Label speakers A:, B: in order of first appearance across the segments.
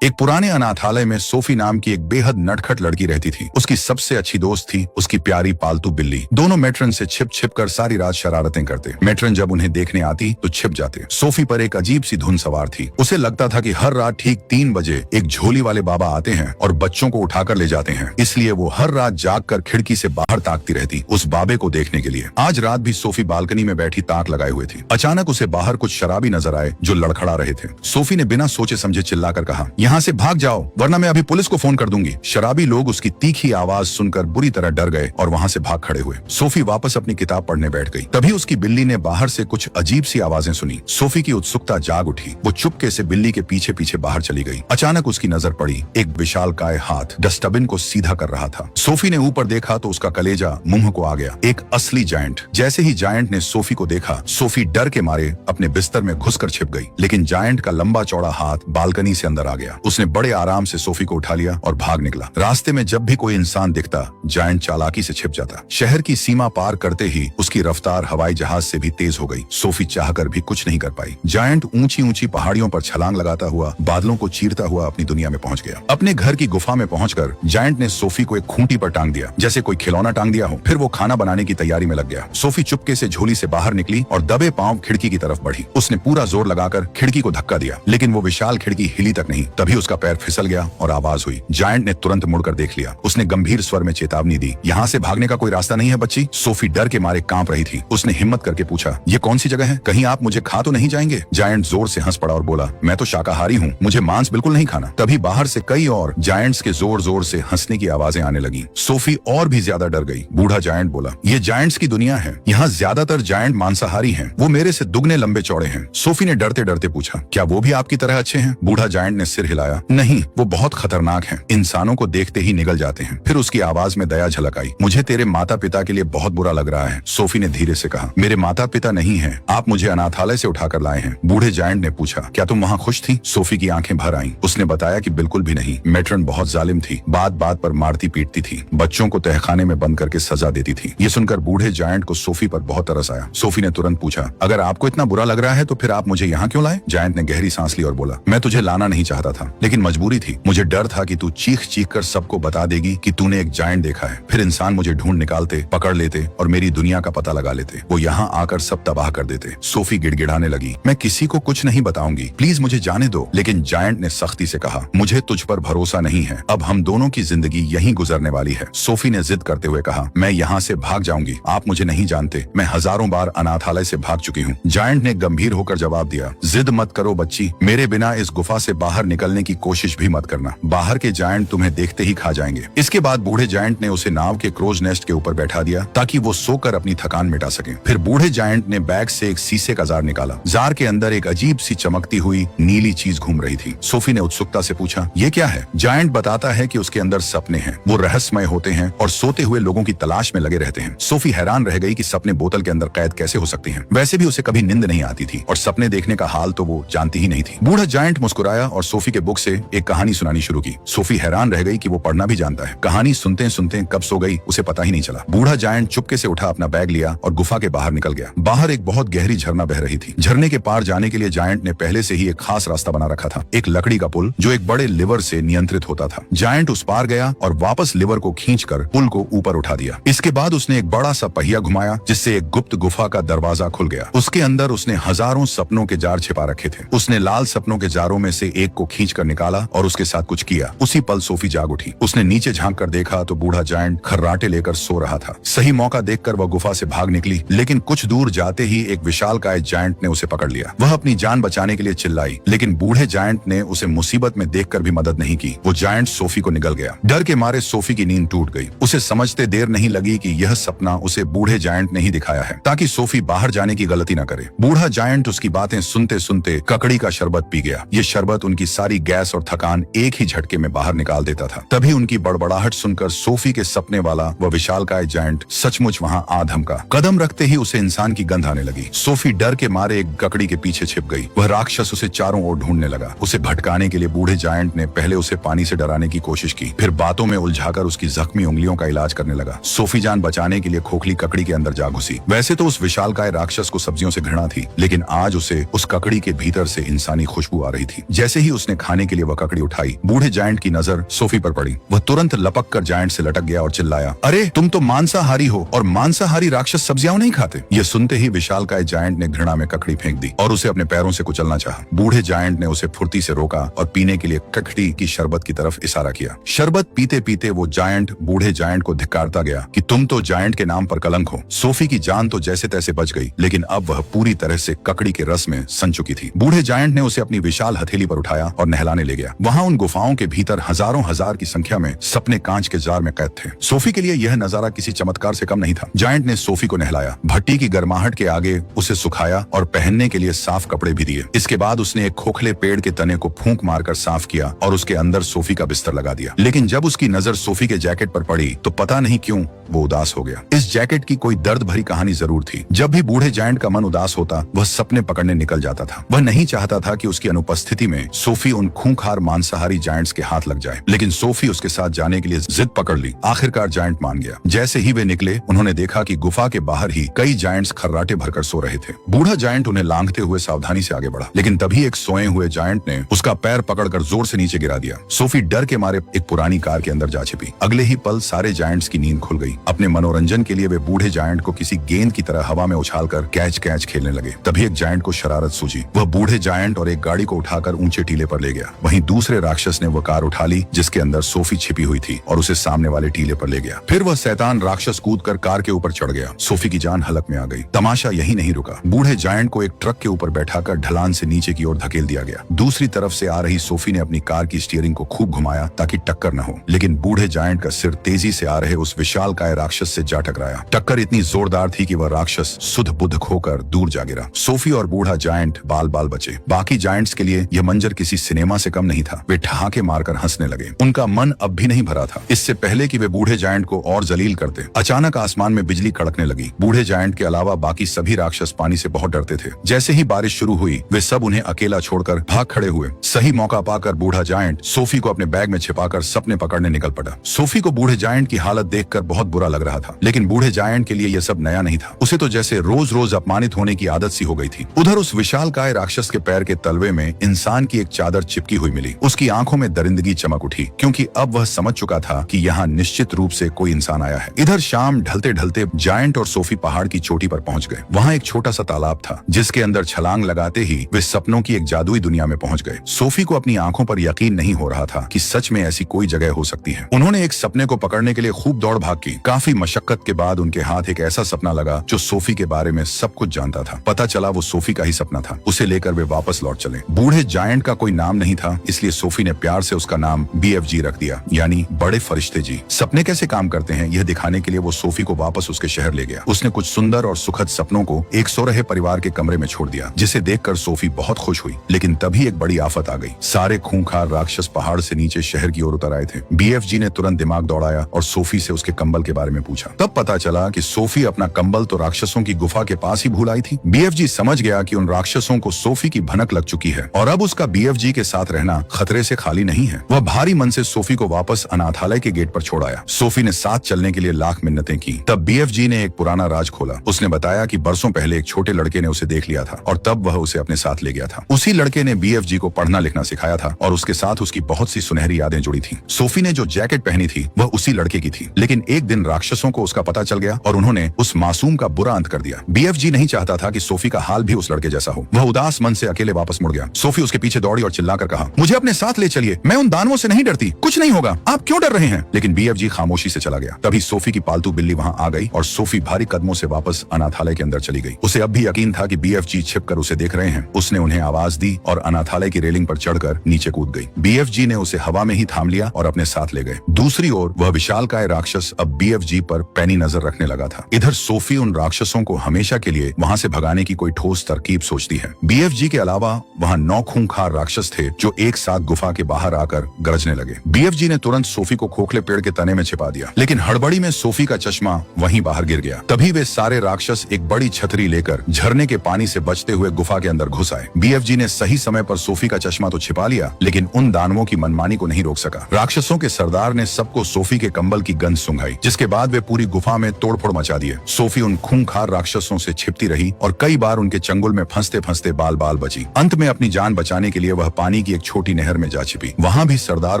A: एक पुराने अनाथालय में सोफी नाम की एक बेहद नटखट लड़की रहती थी। उसकी सबसे अच्छी दोस्त थी उसकी प्यारी पालतू बिल्ली। दोनों मेट्रन से छिप छिप कर सारी रात शरारतें करते। मेट्रन जब उन्हें देखने आती तो छिप जाते। सोफी पर एक अजीब सी धुन सवार थी। उसे लगता था कि हर रात ठीक 3 बजे एक झोली वाले बाबा आते हैं और बच्चों को उठाकर ले जाते हैं। इसलिए वो हर रात जागकर खिड़की से बाहर ताकती रहती उस बाबे को देखने के लिए। आज रात भी सोफी बालकनी में बैठी ताक लगाए हुए थी। अचानक उसे बाहर कुछ शराबी नजर आए जो लड़खड़ा रहे थे। सोफी ने बिना सोचे समझे चिल्लाकर कहा, यहाँ से भाग जाओ वरना मैं अभी पुलिस को फोन कर दूंगी। शराबी लोग उसकी तीखी आवाज सुनकर बुरी तरह डर गए और वहां से भाग खड़े हुए। सोफी वापस अपनी किताब पढ़ने बैठ गई। तभी उसकी बिल्ली ने बाहर से कुछ अजीब सी आवाजें सुनी। सोफी की उत्सुकता जाग उठी। वो चुपके से बिल्ली के पीछे पीछे बाहर चली गई। अचानक उसकी नजर पड़ी एक विशालकाय हाथ डस्टबिन को सीधा कर रहा था। सोफी ने ऊपर देखा तो उसका कलेजा मुंह को आ गया। एक असली जायंट। जैसे ही जायंट ने सोफी को देखा, सोफी डर के मारे अपने बिस्तर में घुसकर छिप गई। लेकिन जायंट का लंबा चौड़ा हाथ बालकनी से अंदर आ गया। उसने बड़े आराम से सोफी को उठा लिया और भाग निकला। रास्ते में जब भी कोई इंसान दिखता, जायंट चालाकी से छिप जाता। शहर की सीमा पार करते ही उसकी रफ्तार हवाई जहाज से भी तेज हो गई। सोफी चाहकर भी कुछ नहीं कर पाई। जायंट ऊंची ऊंची पहाड़ियों पर छलांग लगाता हुआ बादलों को चीरता हुआ अपनी दुनिया में पहुंच गया। अपने घर की गुफा में पहुंचकर जायंट ने सोफी को एक खूंटी पर टांग दिया, जैसे कोई खिलौना टांग दिया हो। फिर वो खाना बनाने की तैयारी में लग गया। सोफी चुपके से झोली से बाहर निकली और दबे पांव खिड़की की तरफ बढ़ी। उसने पूरा जोर लगाकर खिड़की को धक्का दिया, लेकिन वो विशाल खिड़की हिली तक नहीं। तभी उसका पैर फिसल गया और आवाज हुई। जायंट ने तुरंत मुड़कर देख लिया। उसने गंभीर स्वर में चेतावनी दी, यहाँ से भागने का कोई रास्ता नहीं है बच्ची। सोफी डर के मारे कांप रही थी। उसने हिम्मत करके पूछा, ये कौन सी जगह है? कहीं आप मुझे खा तो नहीं जाएंगे? जायंट जोर से हंस पड़ा और बोला, मैं तो शाकाहारी हूँ, मुझे मांस बिल्कुल नहीं खाना। तभी बाहर से कई और जायंट्स के जोर जोर से हंसने की आवाजें आने लगी। सोफी और भी ज्यादा डर गई। बूढ़ा जायंट बोला, ये जायंट्स की दुनिया है, यहाँ ज्यादातर जायंट मांसाहारी हैं। वो मेरे से दुगने लंबे चौड़े हैं। सोफी ने डरते डरते पूछा, क्या वो भी आपकी तरह अच्छे हैं? बूढ़ा जायंट ने सिर हिलाया, नहीं, वो बहुत खतरनाक हैं, इंसानों को देखते ही निगल जाते हैं। फिर उसकी आवाज में दया झलक आई। मुझे तेरे माता पिता के लिए बहुत बुरा लग रहा है। सोफी ने धीरे से कहा, मेरे माता पिता नहीं हैं, आप मुझे अनाथालय से उठाकर लाए हैं। बूढ़े जायंट ने पूछा, क्या तुम वहाँ खुश थी? सोफी की आंखें भर आईं। उसने बताया कि बिल्कुल भी नहीं। मेट्रन बहुत जालिम थी, बात बात पर मारती पीटती थी, बच्चों को तहखाने में बंद करके सजा देती थी। ये सुनकर बूढ़े जायंट को सोफी पर बहुत तरस आया। सोफी ने तुरंत पूछा, अगर आपको इतना बुरा लग रहा है तो फिर आप मुझे यहाँ क्यों लाए? जायंट ने गहरी सांस ली और बोला, मैं तुझे लाना नहीं चाहता था, लेकिन मजबूरी थी। मुझे डर था कि तू चीख चीख कर सबको बता देगी कि तूने एक जायंट देखा है। फिर इंसान मुझे ढूंढ निकालते, पकड़ लेते और मेरी दुनिया का पता लगा लेते। वो यहाँ आकर सब तबाह कर देते। सोफी गिड़गिड़ाने लगी, मैं किसी को कुछ नहीं बताऊंगी, प्लीज मुझे जाने दो। लेकिन जायंट ने सख्ती से कहा, मुझे तुझ पर भरोसा नहीं है, अब हम दोनों की जिंदगी यहीं गुजरने वाली है। सोफी ने जिद करते हुए कहा, मैं यहाँ से भाग जाऊंगी, आप मुझे नहीं जानते, मैं हजारों बार अनाथालय से भाग चुकी हूँ। जायंट ने गंभीर होकर जवाब दिया, जिद मत करो बच्ची, मेरे बिना इस गुफा से बाहर निकलने की कोशिश भी मत करना, बाहर के जायंट तुम्हें देखते ही खा जाएंगे। इसके बाद बूढ़े जायंट ने उसे नाव के क्रोज नेस्ट के ऊपर बैठा दिया ताकि वो सोकर अपनी थकान मिटा सके। फिर बूढ़े जायंट ने बैग से एक शीशे का जार निकाला। जार के अंदर एक अजीब सी चमकती हुई नीली चीज घूम रही थी। सोफी ने उत्सुकता से पूछा, ये क्या है? जायंट बताता है कि उसके अंदर सपने हैं, वो रहस्यमय होते हैं और सोते हुए लोगों की तलाश में लगे रहते हैं। सोफी हैरान रह गई कि सपने बोतल के अंदर कैद कैसे हो सकते हैं। वैसे भी उसे कभी नींद नहीं आती थी और सपने देखने का हाल तो वो जानती ही नहीं थी। बूढ़ा जायंट मुस्कुराया और सोफी के बुक से एक कहानी सुनानी शुरू की। सोफी हैरान रह गई कि वो पढ़ना भी जानता है। कहानी सुनते सुनते कब सो गई उसे पता ही नहीं चला। बूढ़ा जायंट चुपके से उठा, अपना बैग लिया और गुफा के बाहर निकल गया। बाहर एक बहुत गहरी झरना बह रही थी। झरने के पार जाने के लिए जायंट ने पहले से ही एक खास रास्ता बना रखा था, एक लकड़ी का पुल जो एक बड़े लिवर से नियंत्रित होता था। जायंट उस पार गया और वापस लिवर को खींचकर पुल को ऊपर उठा दिया। इसके बाद उसने एक बड़ा सा पहिया घुमाया जिससे एक गुप्त गुफा का दरवाजा खुल गया। उसके अंदर उसने हजारों सपनों के जार छिपा रखे थे। उसने लाल सपनों के जारों में से एक को खींचकर निकाला और उसके साथ कुछ किया। उसी पल सोफी जाग उठी। उसने नीचे झांक कर देखा तो बूढ़ा जायंट खर्राटे लेकर सो रहा था। सही मौका देखकर वह गुफा से भाग निकली, लेकिन कुछ दूर जाते ही एक विशालकाय जायंट ने उसे पकड़ लिया। वह अपनी जान बचाने के लिए चिल्लाई, लेकिन बूढ़े जायंट ने उसे मुसीबत में देखकर भी मदद नहीं की। वो जायंट सोफी को निगल गया। डर के मारे सोफी की नींद टूट गई। उसे समझते देर नहीं लगी कि यह सपना उसे बूढ़े जायंट ने ही दिखाया है ताकि सोफी बाहर जाने की गलती न करे। बूढ़ा जायंट उसकी बातें सुनते सुनते ककड़ी का शरबत पी गया। ये शरबत उनकी सारी गैस और थकान एक ही झटके में बाहर निकाल देता था। तभी उनकी बड़बड़ाहट सुनकर सोफी के सपने वाला वह विशालकाय जायंट सचमुच वहां आ धमका। कदम रखते ही उसे इंसान की गंध आने लगी। सोफी डर के मारे एक ककड़ी के पीछे छिप गई। वह राक्षस उसे चारों ओर ढूंढने लगा। उसे भटकाने के लिए बूढ़े जायंट ने पहले उसे पानी से डराने की कोशिश की, फिर बातों में उलझाकर उसकी जख्मी उंगलियों का इलाज करने लगा। सोफी जान बचाने के लिए खोखली ककड़ी के अंदर जा घुसी। वैसे तो उस विशालकाय राक्षस को सब्जियों से घृणा थी, लेकिन आज उसे उस ककड़ी के भीतर से इंसानी खुशबू आ रही थी। जैसे ही उसने खाने के लिए वह ककड़ी उठाई। बूढ़े जायंट की नजर सोफी पर पड़ी। वह तुरंत लपक कर जायंट से लटक गया और चिल्लाया, अरे तुम तो मांसाहारी हो और मांसाहारी राक्षस सब्जियां नहीं खाते। यह सुनते ही विशालकाय जायंट ने घृणा में ककड़ी फेंक दी और उसे अपने पैरों से कुचलना चाहा। बूढ़े जायंट ने उसे फुर्ती से रोका और पीने के लिए ककड़ी की शरबत की तरफ इशारा किया। शरबत पीते पीते वो जायंट बूढ़े जायंट को धिक्कारता गया कि तुम तो जायंट के नाम पर कलंक हो। सोफी की जान तो जैसे तैसे बच गई, लेकिन अब वह पूरी तरह से ककड़ी के रस में सन चुकी थी। बूढ़े जायंट ने उसे अपनी विशाल हथेली पर उठाया और नहलाने ले गया। वहां उन गुफाओं के भीतर हजारों हजार की संख्या में सपने कांच के जार में कैद थे। सोफी के लिए यह नजारा किसी चमत्कार से कम नहीं था। जायंट ने सोफी को नहलाया, भट्टी की गर्माहट के आगे उसे सुखाया और पहनने के लिए साफ कपड़े भी दिए। इसके बाद उसने एक खोखले पेड़ के तने को फूंक मारकर साफ किया और उसके अंदर सोफी का बिस्तर लगा दिया। लेकिन जब उसकी नजर सोफी के जैकेट पर पड़ी तो पता नहीं क्यों वो उदास हो गया। इस जैकेट की कोई दर्द भरी कहानी जरूर थी। जब भी बूढ़े जायंट का मन उदास होता, वह सपने पकड़ने निकल जाता था। वह नहीं चाहता था कि उसकी अनुपस्थिति में सोफी उन खूंखार मांसाहारी जायंट्स के हाथ लग जाए, लेकिन सोफी उसके साथ जाने के लिए जिद पकड़ ली। आखिरकार जायंट मान गया। जैसे ही वे निकले, उन्होंने देखा कि गुफा के बाहर ही कई जायंट्स खर्राटे भरकर सो रहे थे। बूढ़ा जायंट उन्हें लांघते हुए सावधानी से आगे बढ़ा, लेकिन तभी एक सोए हुए जायंट ने उसका पैर पकड़कर जोर से नीचे गिरा दिया। सोफी डर के मारे एक पुरानी कार के अंदर जा छिपी। अगले ही पल सारे जायंट्स की नींद खुल गई। अपने मनोरंजन के लिए वे बूढ़े जायंट को किसी गेंद की तरह हवा में उछालकर कैच कैच खेलने लगे। तभी एक जायंट को शरारत सूझी। वह बूढ़े जायंट और एक गाड़ी को उठाकर ऊंचे टीले पर ले गया। वहीं दूसरे राक्षस ने वह कार उठा ली जिसके अंदर सोफी छिपी हुई थी और उसे सामने वाले टीले पर ले गया। फिर वह शैतान राक्षस कूदकर कार के ऊपर चढ़ गया। सोफी की जान हलक में आ गई। तमाशा यही नहीं रुका। बूढ़े जायंट को एक ट्रक के ऊपर बैठाकर ढलान से नीचे की ओर धकेल दिया गया। दूसरी तरफ से आ रही सोफी ने अपनी कार की स्टीयरिंग को खूब घुमाया ताकि टक्कर न हो, लेकिन बूढ़े जायंट का सिर तेजी से आ रहे उस विशालकाय राक्षस से जा टकराया। टक्कर इतनी जोरदार थी कि वह राक्षस सुध बुध खोकर दूर जा गिरा। सोफी और बूढ़ा जायंट बाल बाल बचे। बाकी जायंट्स के लिए यह मंजर किसी सिनेमा से कम नहीं था। वे ठहाके मारकर हंसने लगे। उनका मन अब भी नहीं भरा था। इससे पहले कि वे बूढ़े जायंट को और जलील करते, अचानक आसमान में बिजली कड़कने लगी। बूढ़े जायंट के अलावा बाकी सभी राक्षस पानी से बहुत डरते थे। जैसे ही बारिश शुरू हुई, वे सब उन्हें अकेला छोड़कर भाग खड़े हुए। सही मौका पाकर बूढ़ा जायंट सोफी को अपने बैग में छिपाकर सपने पकड़ने निकल पड़ा। सोफी को बूढ़े जायंट की हालत देखकर बहुत बुरा लग रहा था, लेकिन बूढ़े जायंट के लिए यह सब नया नहीं था। उसे तो जैसे रोज रोज अपमानित होने की आदत सी हो गई थी। उधर उस विशालकाय राक्षस के पैर के तलवे में इंसान की एक चादर चिपकी हुई मिली। उसकी आंखों में दरिंदगी चमक उठी, क्योंकि अब वह समझ चुका था कि यहाँ निश्चित रूप से कोई इंसान आया है। इधर शाम ढलते ढलते जायंट और सोफी पहाड़ की चोटी पर पहुंच गए। वहाँ एक छोटा सा तालाब था, जिसके अंदर छलांग लगाते ही वे सपनों की एक जादुई दुनिया में पहुंच गए। सोफी को अपनी आंखों पर यकीन नहीं हो रहा था कि सच में ऐसी कोई जगह हो सकती है। उन्होंने एक सपने को पकड़ने के लिए खूब दौड़ भाग की। काफी मशक्कत के बाद उनके हाथ एक ऐसा सपना लगा जो सोफी के बारे में सब कुछ जानता था। पता चला वो सोफी का ही सपना था। उसे लेकर वे वापस लौट चले। बूढ़े जायंट का कोई नाम नहीं था, इसलिए सोफी ने प्यार से उसका नाम BFG रख दिया, यानी बड़े फरिश्ते जी। सपने कैसे काम करते हैं यह दिखाने के लिए वो सोफी को वापस उसके शहर ले गया। उसने कुछ सुंदर और सुखद सपनों को एक सो रहे परिवार के कमरे में छोड़ दिया, जिसे देखकर सोफी बहुत खुश हुई। लेकिन तभी एक बड़ी आफत आ गई। सारे खूंखार राक्षस पहाड़ से नीचे शहर की ओर उतर आए थे। BFG ने तुरंत दिमाग दौड़ाया और सोफी से उसके कंबल के बारे में पूछा। तब पता चला कि सोफी अपना कंबल तो राक्षसों की गुफा के पास ही भूल आई थी। BFG समझ गया कि उन राक्षसों को सोफी की भनक लग चुकी है और अब उसका BFG के साथ रहना खतरे से खाली नहीं है। वह भारी मन से सोफी को वापस अनाथालय के गेट पर छोड़ आया। सोफी ने साथ चलने के लिए लाख मिन्नतें की। तब BFG ने एक पुराना राज खोला। उसने बताया कि बरसों पहले एक छोटे लड़के ने उसे देख लिया था और तब वह उसे अपने साथ ले गया था। उसी लड़के ने BFG को पढ़ना लिखना सिखाया था और उसके साथ उसकी बहुत सी सुनहरी यादें जुड़ी थी। सोफी ने जो जैकेट पहनी थी वह उसी लड़के की थी, लेकिन एक दिन राक्षसों को उसका पता चल गया और उन्होंने उस मासूम का बुरा अंत कर दिया। BFG नहीं चाहता था कि सोफी का हाल भी उस लड़के जैसा हो। वह उदास मन से अकेले वापस मुड़ गया। सोफी उसके पीछे दौड़ी और चिल्लाकर कहा, मुझे अपने साथ ले चलिए, मैं उन दानवों से नहीं डरती, कुछ नहीं होगा, आप क्यों डर रहे हैं? लेकिन BFG खामोशी से चला गया। तभी सोफी की पालतू बिल्ली वहां आ गई और सोफी भारी कदमों से वापस अनाथालय के अंदर चली गई। उसे अब भी यकीन था कि BFG छिपकर उसे देख रहे हैं। उसने उन्हें आवाज दी और अनाथालय की रेलिंग पर चढ़कर नीचे कूद गई। BFG ने उसे हवा में ही थाम लिया और अपने साथ ले गए। दूसरी ओर वह विशालकाय राक्षस अब BFG पर पैनी नजर रखने लगा था। इधर सोफी उन राक्षसों को हमेशा के लिए वहां से भगाने की कोई ठोस तरकीब सोचती है। BFG के अलावा वहां 9 खूंखार राक्षस थे जो एक साथ गुफा के बाहर आकर गरजने लगे। BFG ने तुरंत सोफी को खोखले पेड़ के तने में छिपा दिया, लेकिन हड़बड़ी में सोफी का चश्मा वहीं बाहर गिर गया। तभी वे सारे राक्षस एक बड़ी छतरी लेकर झरने के पानी से बचते हुए गुफा के अंदर घुस आए। BFG ने सही समय पर सोफी का चश्मा तो छिपा लिया, लेकिन उन दानवों की मनमानी को नहीं रोक सका। राक्षसों के सरदार ने सबको सोफी के कंबल की गंध सुंघाई, जिसके बाद वे पूरी गुफा में तोड़फोड़ मचा दिए। सोफी उन खूंखार राक्षसों से छिपती रही और कई बार उनके चंगुल में फंसते फंसते बाल बाल बची। अंत में अपनी जान बचाने के लिए वह पानी महारानी की एक छोटी नहर में जा छिपी। वहाँ भी सरदार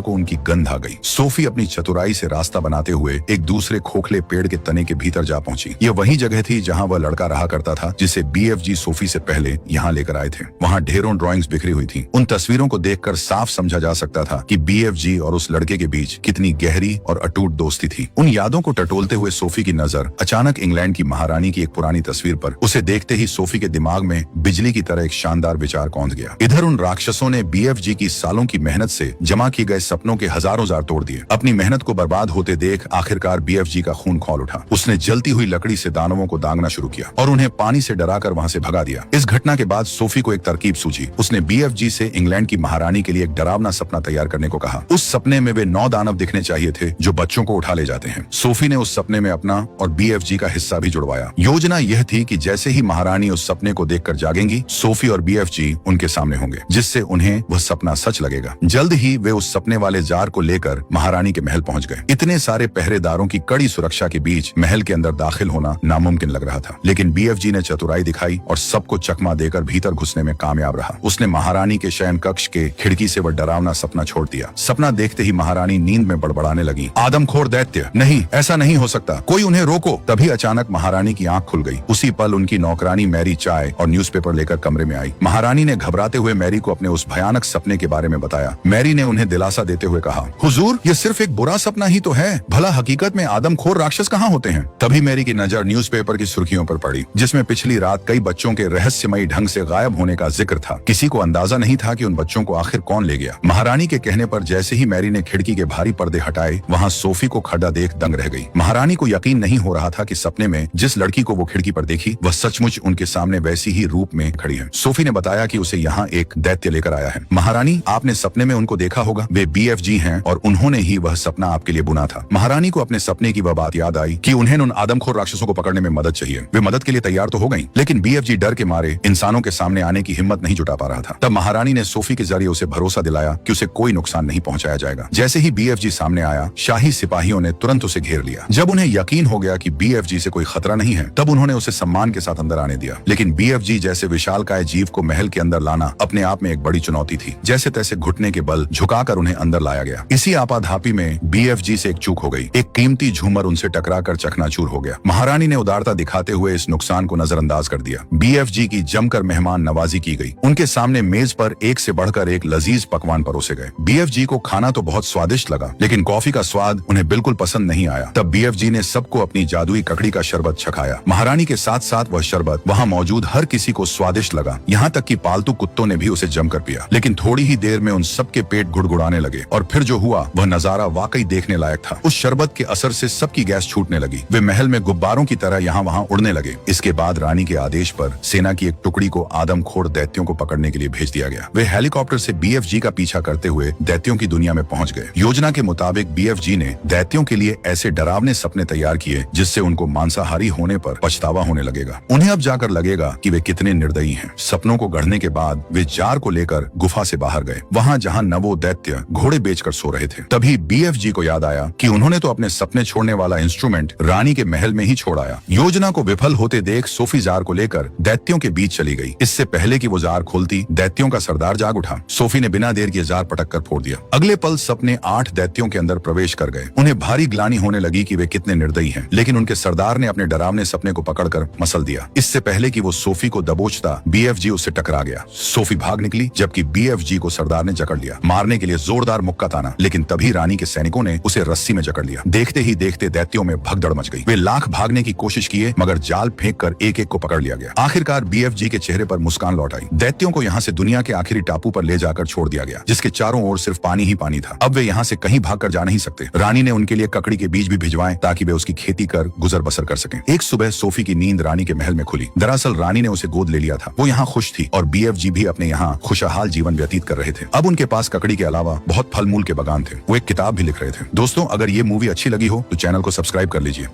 A: को उनकी गंध आ गई। सोफी अपनी चतुराई से रास्ता बनाते हुए एक दूसरे खोखले पेड़ के तने के भीतर जा पहुंची। यह वही जगह थी जहाँ वह लड़का रहा करता था जिसे BFG सोफी से पहले यहाँ लेकर आए थे। वहाँ ढेरों ड्राइंग्स बिखरी हुई थी। उन तस्वीरों को देखकर साफ समझा जा सकता था कि BFG और उस लड़के के बीच कितनी गहरी और अटूट दोस्ती थी। उन यादों को टटोलते हुए सोफी की नजर अचानक इंग्लैंड की महारानी की एक पुरानी तस्वीर पर। उसे देखते ही सोफी के दिमाग में बिजली की तरह एक शानदार विचार कौंध गया। इधर उन राक्षसों ने BFG की सालों की मेहनत से जमा किए गए सपनों के हजारों जार तोड़ दिए। अपनी मेहनत को बर्बाद होते देख आखिरकार BFG का खून खौल उठा। उसने जलती हुई लकड़ी से दानवों को दागना शुरू किया और उन्हें पानी से डराकर वहां से भगा दिया। इस घटना के बाद सोफी को एक तरकीब सूझी। उसने BFG से इंग्लैंड की महारानी के लिए एक डरावना सपना तैयार करने को कहा। उस सपने में वे 9 दानव दिखने चाहिए थे जो बच्चों को उठा ले जाते हैं। सोफी ने उस सपने में अपना और BFG का हिस्सा भी जुड़वाया। योजना यह थी कि जैसे ही महारानी उस सपने को देखकर जागेंगी, सोफी और BFG उनके सामने होंगे, जिससे उन्हें वह सपना सच लगेगा। जल्द ही वे उस सपने वाले जार को लेकर महारानी के महल पहुंच गए। इतने सारे पहरेदारों की कड़ी सुरक्षा के बीच महल के अंदर दाखिल होना नामुमकिन लग रहा था, लेकिन BFG ने चतुराई दिखाई और सबको चकमा देकर भीतर घुसने में कामयाब रहा। उसने महारानी के शयन कक्ष के खिड़की से वह डरावना सपना छोड़ दिया। सपना देखते ही महारानी नींद में बड़बड़ाने लगी, आदमखोर दैत्य, नहीं, ऐसा नहीं हो सकता, कोई उन्हें रोको। तभी अचानक महारानी की आंख खुल गई। उसी पल उनकी नौकरानी मैरी चाय और न्यूज़पेपर लेकर कमरे में आई। महारानी ने घबराते हुए मैरी को अपने उस भयानक सपने के बारे में बताया। मैरी ने उन्हें दिलासा देते हुए कहा, हुजूर, ये सिर्फ एक बुरा सपना ही तो है, भला हकीकत में आदमखोर राक्षस कहाँ होते हैं। तभी मैरी की नजर न्यूज़पेपर की सुर्खियों पर पड़ी, जिसमें पिछली रात कई बच्चों के रहस्यमयी ढंग से गायब होने का जिक्र था। किसी को अंदाजा नहीं था कि उन बच्चों को आखिर कौन ले गया। महारानी के कहने पर जैसे ही मैरी ने खिड़की के भारी पर्दे हटाए, वहाँ सोफी को खड़ा देख दंग रह गई। महारानी को यकीन नहीं हो रहा था कि सपने में जिस लड़की को वो खिड़की पर देखी, वह सचमुच उनके सामने वैसी ही रूप में खड़ी है। सोफी ने बताया कि उसे यहाँ एक दैत्य लेकर आया है। महारानी, आपने सपने में उनको देखा होगा, वे BFG हैं और उन्होंने ही वह सपना आपके लिए बुना था। महारानी को अपने सपने की वह बात याद आई कि उन्हें उन आदमखोर राक्षसों को पकड़ने में मदद चाहिए। वे मदद के लिए तैयार तो हो गई, लेकिन BFG डर के मारे इंसानों के सामने आने की हिम्मत नहीं जुटा पा रहा था। तब महारानी ने सोफी के जरिए उसे भरोसा दिलाया कि उसे कोई नुकसान नहीं पहुंचाया जाएगा। जैसे ही BFG सामने आया, शाही सिपाहियों ने तुरंत उसे घेर लिया। जब उन्हें यकीन हो गया कि BFG से कोई खतरा नहीं है, तब उन्होंने उसे सम्मान के साथ अंदर आने दिया। लेकिन BFG जैसे विशालकाय जीव को महल के अंदर लाना अपने आप में एक बड़ी चुनौती थी। जैसे तैसे घुटने के बल झुकाकर उन्हें अंदर लाया गया। इसी आपाधापी में BFG से एक चूक हो गई। एक कीमती झूमर उनसे टकराकर चकनाचूर हो गया। महारानी ने उदारता दिखाते हुए इस नुकसान को नजरअंदाज कर दिया। BFG की जमकर मेहमान नवाजी की गई। उनके सामने मेज पर एक से बढ़कर एक लजीज पकवान परोसे गए। BFG को खाना तो बहुत स्वादिष्ट लगा, लेकिन कॉफी का स्वाद उन्हें बिल्कुल पसंद नहीं आया। तब BFG ने सबको अपनी जादुई ककड़ी का शरबत छकाया। महारानी के साथ साथ वह शरबत वहाँ मौजूद हर किसी को स्वादिष्ट लगा, यहाँ तक कि पालतू कुत्तों ने भी उसे जमकर पिया। लेकिन थोड़ी ही देर में उन सबके पेट गुड़गुड़ाने लगे और फिर जो हुआ वह नजारा वाकई देखने लायक था। उस शरबत के असर से सबकी गैस छूटने लगी। वे महल में गुब्बारों की तरह यहाँ वहाँ उड़ने लगे। इसके बाद रानी के आदेश पर सेना की एक टुकड़ी को आदमखोर दैत्यों को पकड़ने के लिए भेज दिया गया। वे हेलीकॉप्टर से BFG का पीछा करते हुए दैत्यों की दुनिया में पहुंच गए। योजना के मुताबिक BFG ने दैत्यों के लिए ऐसे डरावने सपने तैयार किए जिससे उनको मांसाहारी होने पर पछतावा होने लगेगा। उन्हें अब जाकर लगेगा कि वे कितने निर्दयी हैं। सपनों को गढ़ने के बाद वे जार को लेकर गुफा से बाहर गए, वहाँ जहाँ नवो दैत्य घोड़े बेचकर सो रहे थे। तभी BFG को याद आया कि उन्होंने तो अपने सपने छोड़ने वाला इंस्ट्रूमेंट रानी के महल में ही छोड़ आया। योजना को विफल होते देख सोफी जार को लेकर दैत्यों के बीच चली गई। इससे पहले कि वो जार खोलती, दैत्यों का सरदार जाग उठा। सोफी ने बिना देर किए जार पटक कर फोड़ दिया। अगले पल सपने 8 दैत्यों के अंदर प्रवेश कर गए। उन्हें भारी ग्लानि होने लगी कि वे कितने निर्दयी हैं, लेकिन उनके सरदार ने अपने डरावने सपने को पकड़कर मसल दिया। इससे पहले कि वो सोफी को दबोचता, BFG उससे टकरा गया। सोफी भाग निकली, जबकि BFG को सरदार ने जकड़ लिया। मारने के लिए जोरदार मुक्का ताना, लेकिन तभी रानी के सैनिकों ने उसे रस्सी में जकड़ लिया। देखते ही देखते दैत्यों में भगदड़ मच गई। वे लाख भागने की कोशिश किए, मगर जाल फेंककर एक एक को पकड़ लिया गया। आखिरकार BFG के चेहरे पर मुस्कान लौट आई। दैत्यों को यहाँ से दुनिया के आखिरी टापू पर ले जाकर छोड़ दिया गया, जिसके चारों ओर सिर्फ पानी ही पानी था। अब वे यहाँ से कहीं भागकर जा नहीं सकते। रानी ने उनके लिए ककड़ी के बीज भी भिजवाए ताकि वे उसकी खेती कर गुजर बसर कर सकें। एक सुबह सोफी की नींद रानी के महल में खुली। दरअसल रानी ने उसे गोद ले लिया था। वो यहाँ खुश थी और BFG भी अपने यहाँ खुशहाल जीवन व्यतीत कर रहे थे। अब उनके पास ककड़ी के अलावा बहुत फल मूल के बागान थे। वो एक किताब भी लिख रहे थे। दोस्तों, अगर ये मूवी अच्छी लगी हो तो चैनल को सब्सक्राइब कर लीजिए।